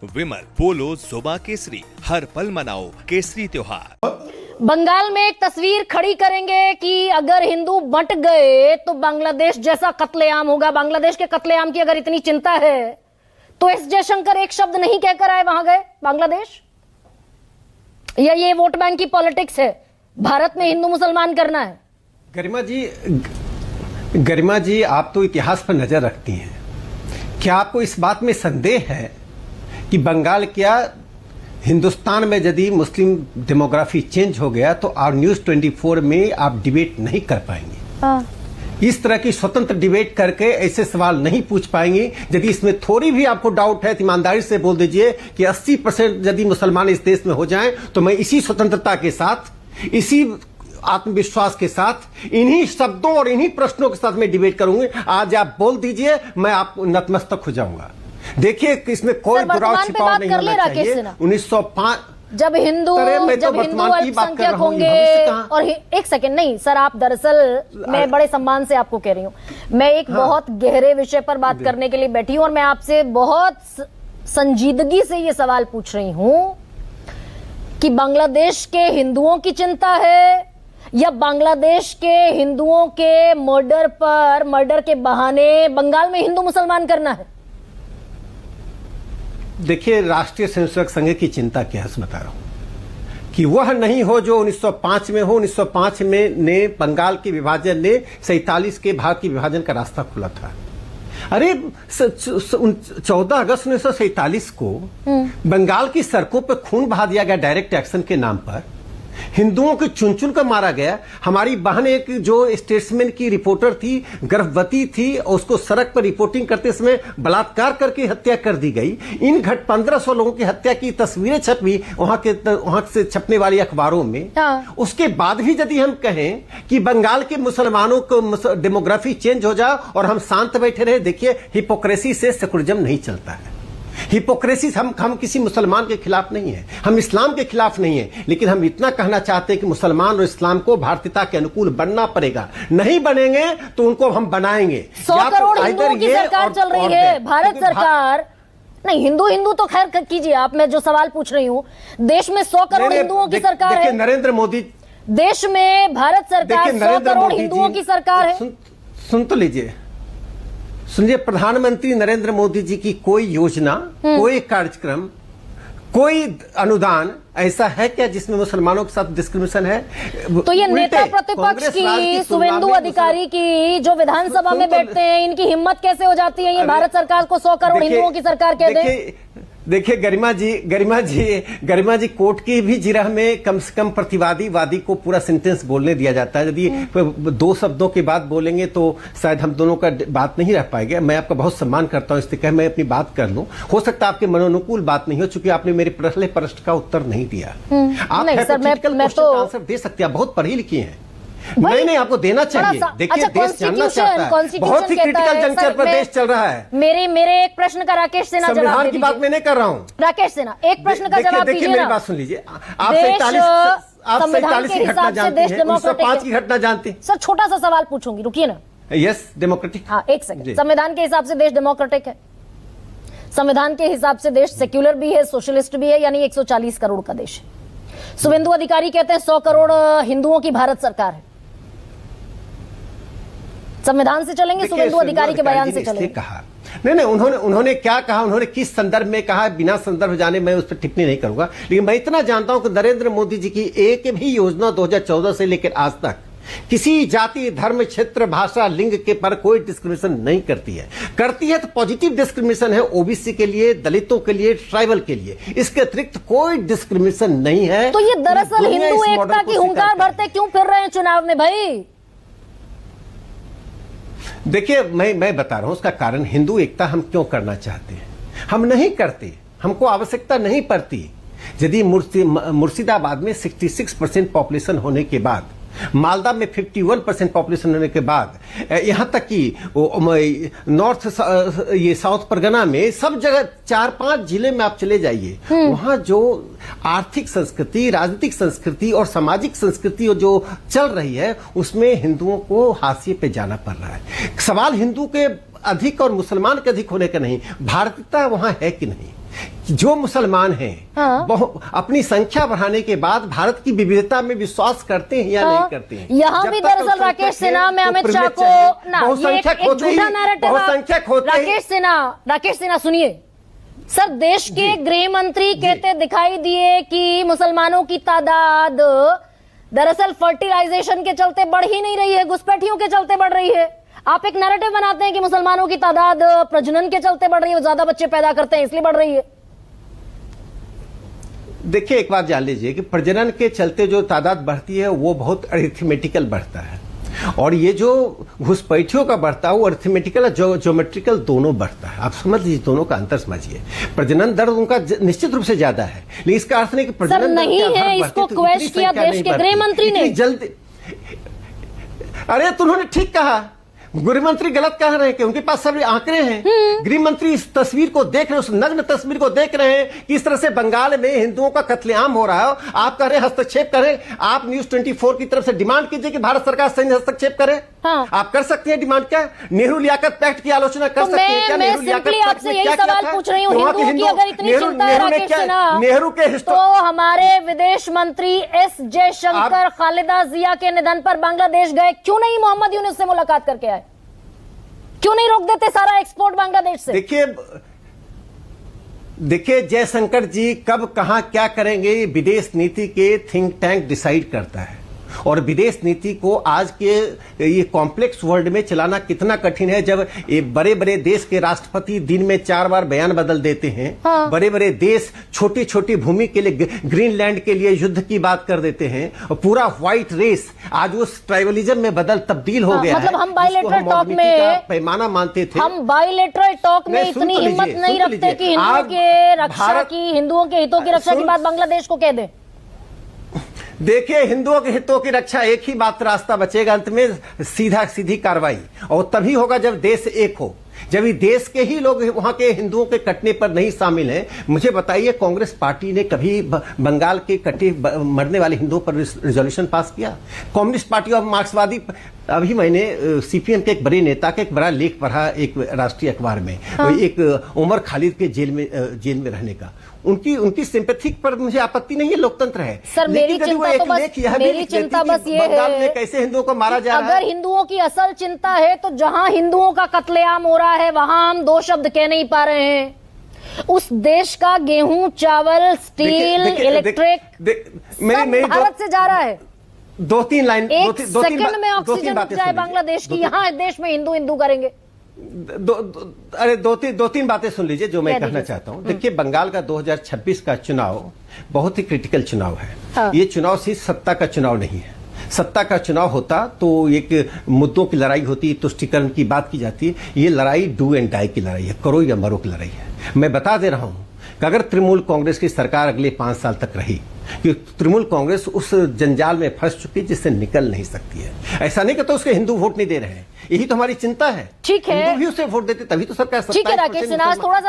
विमल पोलो जुबा केसरी, हर पल मनाओ केसरी त्योहार। बंगाल में एक तस्वीर खड़ी करेंगे कि अगर हिंदू बंट गए तो बांग्लादेश जैसा कत्लेआम होगा। बांग्लादेश के कत्लेआम की अगर इतनी चिंता है तो एस जयशंकर एक शब्द नहीं कहकर आए वहां गए बांग्लादेश। या ये वोट बैंक की पॉलिटिक्स है, भारत में हिंदू मुसलमान करना है। गरिमा जी आप तो इतिहास पर नजर रखती हैं, क्या आपको इस बात में संदेह है कि बंगाल क्या हिंदुस्तान में यदि मुस्लिम डेमोग्राफी चेंज हो गया तो आप न्यूज 24 में आप डिबेट नहीं कर पाएंगे। इस तरह की स्वतंत्र डिबेट करके ऐसे सवाल नहीं पूछ पाएंगे। यदि इसमें थोड़ी भी आपको डाउट है तो ईमानदारी से बोल दीजिए कि 80% यदि मुसलमान इस देश में हो जाएं तो मैं इसी स्वतंत्रता के साथ, इसी आत्मविश्वास के साथ, इन्हीं शब्दों और इन्हीं प्रश्नों के साथ मैं डिबेट करूंगी। आज आप बोल दीजिए, मैं आप नतमस्तक हो जाऊंगा। देखिए इसमें कोई दुराव छिपाव नहीं होना चाहिए। 1905 जब हिंदू अल्पसंख्यक होंगे और एक सेकंड नहीं सर, आप दरअसल मैं बड़े सम्मान से आपको कह रही हूँ, मैं एक बहुत गहरे विषय पर बात करने के लिए बैठी हूँ और मैं आपसे बहुत संजीदगी से ये सवाल पूछ रही हूँ कि बांग्लादेश के हिंदुओं की चिंता है या बांग्लादेश के हिंदुओं के मर्डर के बहाने बंगाल में हिंदू मुसलमान करना है। देखिए राष्ट्रीय स्वयंसेवक संघ की चिंता क्या है बता रहा हूं कि वह नहीं हो जो 1905 में हो। 1905 में ने बंगाल के विभाजन ने 47 के भारत के विभाजन का रास्ता खुला था। अरे 14 अगस्त 1947 को बंगाल की सड़कों पर खून बहा दिया गया डायरेक्ट एक्शन के नाम पर। हिंदुओं को चुन चुन कर मारा गया। हमारी बहन एक जो स्टेट्समैन की रिपोर्टर थी, गर्भवती थी, और उसको सड़क पर रिपोर्टिंग करते समय बलात्कार करके हत्या कर दी गई। इन 1500 लोगों की हत्या की तस्वीरें छपी वहां से छपने वाली अखबारों में। उसके बाद भी यदि हम कहें कि बंगाल के मुसलमानों को डेमोग्राफी चेंज हो जाए और हम शांत बैठे रहे, देखिए हिपोक्रेसी से सेकुलरिज्म नहीं चलता है। हिपोक्रेसी हम किसी मुसलमान के खिलाफ नहीं है, हम इस्लाम के खिलाफ नहीं है, लेकिन हम इतना कहना चाहते हैं कि मुसलमान और इस्लाम को भारतीयता के अनुकूल बनना परेगा। नहीं बनेंगे तो उनको हम बनाएंगे। 100 करोड़ हिंदुओं की सरकार चल रही है, भारत सरकार नहीं। हिंदू तो खैर कीजिए आप, मैं जो सवाल पूछ रही हूँ, देश में 100 करोड़ हिंदुओं की सरकार है। नरेंद्र मोदी देश में भारत सरकार 100 करोड़ हिंदुओं की सरकार है। सुन तो लीजिए, सुनिए, प्रधानमंत्री नरेंद्र मोदी जी की कोई योजना, कोई कार्यक्रम, कोई अनुदान ऐसा है क्या जिसमें मुसलमानों के साथ डिस्क्रिमिनेशन है? तो ये नेता प्रतिपक्ष की शुभेंदु अधिकारी की जो विधानसभा में बैठते हैं, इनकी हिम्मत कैसे हो जाती है ये भारत सरकार को 100 करोड़ हिंदुओं की सरकार कह दे? देखिए गरिमा जी कोर्ट की भी जिरह में कम से कम प्रतिवादी को पूरा सेंटेंस बोलने दिया जाता है। यदि 2 शब्दों की बात बोलेंगे तो शायद हम दोनों का बात नहीं रह पाएगा। मैं आपका बहुत सम्मान करता हूं, इसलिए मैं अपनी बात कर लूं। हो सकता है आपके मनोनुकूल बात नहीं हो, चूंकि आपने मेरे पहले प्रश्न का उत्तर नहीं दिया। आप आंसर दे सकते हैं, बहुत पढ़ी लिखी हैं। नहीं आपको देना चाहिए। देखिए देश जानना चाहता है, बहुत ही क्रिटिकल जंक्शन पर देश चल रहा है। मेरे एक प्रश्न का राकेश सिन्हा जवाब संविधान की बात मैं नहीं कर रहा हूँ। राकेश सिन्हा एक प्रश्न का जवाब दीजिए। मेरी बात सुन लीजिए, आप 47 की घटना जानते हैं, 1905 की घटना जानते हैं। सर छोटा सा सवाल पूछूंगी, रुकिए ना। Yes, democratic. हाँ एक सेकंड। संविधान के हिसाब से देश डेमोक्रेटिक है, संविधान के हिसाब से देश सेक्युलर भी है, सोशलिस्ट भी है, यानी 140 करोड़ का देश है। शुभेंदु अधिकारी कहते हैं 100 करोड़ हिंदुओं की भारत सरकार है। संविधान से चलेंगे, शुभेंदु अधिकारी के बयान से चलेंगे? कहा नहीं, उन्होंने क्या कहा, उन्होंने किस संदर्भ में कहा, बिना संदर्भ जाने मैं उस पर टिप्पणी नहीं करूंगा। लेकिन मैं इतना जानता हूं कि नरेंद्र मोदी जी की एक भी योजना 2014 से लेकर आज तक किसी जाति, धर्म, क्षेत्र, भाषा, लिंग के पर कोई डिस्क्रिमिनेशन नहीं करती है तो पॉजिटिव डिस्क्रिमिनेशन है ओबीसी के लिए, दलितों के लिए, ट्राइबल के लिए। इसके अतिरिक्त कोई डिस्क्रिमिनेशन नहीं है। तो ये दरअसल हिंदू एकता की हुंकार भरते क्यों फिर रहे हैं चुनाव में भाई? देखिए मैं बता रहा हूं उसका कारण। हिंदू एकता हम क्यों करना चाहते हैं? हम नहीं करते, हमको आवश्यकता नहीं पड़ती। यदि मुर्शिदाबाद में 66% पॉपुलेशन होने के बाद, मालदा में 51% पॉपुलेशन होने के बाद, यहां तक कि नॉर्थ ये साउथ परगना में सब जगह 4-5 जिले में आप चले जाइए, वहां जो आर्थिक संस्कृति, राजनीतिक संस्कृति और सामाजिक संस्कृति जो चल रही है उसमें हिंदुओं को हाशिए पे जाना पड़ रहा है। सवाल हिंदू के अधिक और मुसलमान के अधिक होने का नहीं, भारतीयता वहां है कि नहीं। जो मुसलमान हैं अपनी संख्या बढ़ाने के बाद भारत की विविधता में विश्वास करते हैं या नहीं करते हैं। यहाँ भी दरअसल राकेश सिन्हा में अमित शाह को राकेश सिन्हा सुनिए सर, देश के गृह मंत्री कहते दिखाई दिए कि मुसलमानों की तादाद दरअसल फर्टिलाइजेशन के चलते बढ़ ही नहीं रही है, घुसपैठियों के चलते बढ़ रही है। आप एक नैरेटिव बनाते हैं कि मुसलमानों की तादाद प्रजनन के चलते बढ़ रही है, ज्यादा बच्चे पैदा करते हैं इसलिए बढ़ रही है। देखिए, एक बात जान लीजिए कि प्रजनन के चलते जो तादाद बढ़ती है वो बहुत अरिथमेटिकल बढ़ता है, और ये जो घुसपैठियों का बढ़ता है वो अरिथमेटिकल और ज्योमेट्रिकल दोनों बढ़ता है। आप समझ लीजिए, दोनों का अंतर समझिए। प्रजनन दर उनका निश्चित रूप से ज्यादा है, लेकिन इसका अर्थ नहीं कि प्रजनन नहीं है। इसको क्वेश्चन किया देश के गृह मंत्री ने जल्दी। अरे तो उन्होंने ठीक कहा, गृह मंत्री गलत कह रहे हैं कि उनके पास सभी आंकड़े हैं। गृह मंत्री इस तस्वीर को देख रहे हैं, उस नग्न तस्वीर को देख रहे हैं कि इस तरह से बंगाल में हिंदुओं का कत्लेआम हो रहा है। आप कह रहे हैं हस्तक्षेप करें। आप न्यूज 24 की तरफ से डिमांड कीजिए कि भारत सरकार सैन्य हस्तक्षेप करे। हाँ। आप कर सकते हैं डिमांड क्या? नेहरू लियाकत पैक्ट की आलोचना कर सकते हैं क्या? मैं सिंपली आपसे यही सवाल पूछ रही हूँ, हिंदुओं की अगर इतनी चिंता है राकेश सिन्हा, नेहरू के तो हमारे विदेश मंत्री एस जयशंकर खालिदा जिया के निधन पर बांग्लादेश गए, क्यों नहीं मोहम्मद यूनुस से मुलाकात करके आए? क्यों नहीं रोक देते सारा एक्सपोर्ट बांग्लादेश से? देखिए जयशंकर जी कब कहां क्या करेंगे विदेश नीति के थिंक टैंक डिसाइड करता है, और विदेश नीति को आज के ये कॉम्प्लेक्स वर्ल्ड में चलाना कितना कठिन है जब ये बड़े बड़े देश के राष्ट्रपति दिन में 4 बार बयान बदल देते हैं। बड़े बड़े देश छोटी छोटी भूमि के लिए, ग्रीनलैंड के लिए युद्ध की बात कर देते हैं, और पूरा व्हाइट रेस आज उस ट्राइबलिज्म में तब्दील हो गया। मतलब हम बायलेटरल टॉक में पैमाना मानते थे, हम बायलेटरल टॉक में इतनी हिम्मत नहीं रखते कि हिंदुओं के हितों की रक्षा की बात बांग्लादेश को कह दे। देखिए, हिंदुओं के हितों की रक्षा, एक ही बात रास्ता बचेगा अंत में, सीधी कार्रवाई, और तभी होगा जब देश एक हो, जब ये देश के ही लोग वहां के हिंदुओं के कटने पर नहीं शामिल हैं। मुझे बताइए, कांग्रेस पार्टी ने कभी बंगाल के कटे मरने वाले हिंदुओं पर रिजोल्यूशन पास किया? कम्युनिस्ट पार्टी और मार्क्सवादी, अभी मैंने सीपीएम के एक बड़े नेता का एक बड़ा लेख पढ़ा एक राष्ट्रीय अखबार में, एक उमर खालिद के जेल में रहने का। उनकी सिंपैथी पर मुझे आपत्ति नहीं है, लोकतंत्र है। सर, मेरी चिंता बस ये है कैसे हिंदुओं को मारा जा रहा है। अगर हिंदुओं की असल चिंता है तो जहां हिंदुओं का कत्लेआम हो रहा है वहां हम 2 शब्द कह नहीं पा रहे हैं। उस देश का गेहूं, चावल, स्टील, इलेक्ट्रिक भारत से जा रहा है। 2-3 लाइन, एक सेकंड में ऑक्सीजन रुक जाए बांग्लादेश की, यहाँ देश में हिंदू करेंगे। दो तीन बातें सुन लीजिए जो मैं कहना चाहता हूं। देखिए, बंगाल का 2026 का चुनाव बहुत ही क्रिटिकल चुनाव है। ये चुनाव सिर्फ सत्ता का चुनाव नहीं है। सत्ता का चुनाव होता तो एक मुद्दों की लड़ाई होती, तुष्टीकरण की बात की जाती है। ये लड़ाई डू एंड डाई की लड़ाई है, करो या मरो की लड़ाई है। मैं बता दे रहा हूं कि अगर तृणमूल कांग्रेस की सरकार अगले 5 साल तक रही, कि तृणमूल कांग्रेस उस जंजाल में फंस चुकी जिससे निकल नहीं सकती है। ऐसा नहीं कि तो उसके हिंदू वोट नहीं दे रहे हैं, यही तो हमारी चिंता है। ठीक है, हिंदू भी उसे वोट देते तभी तो सरकार। ठीक है राकेश सिन्हा, थोड़ा सा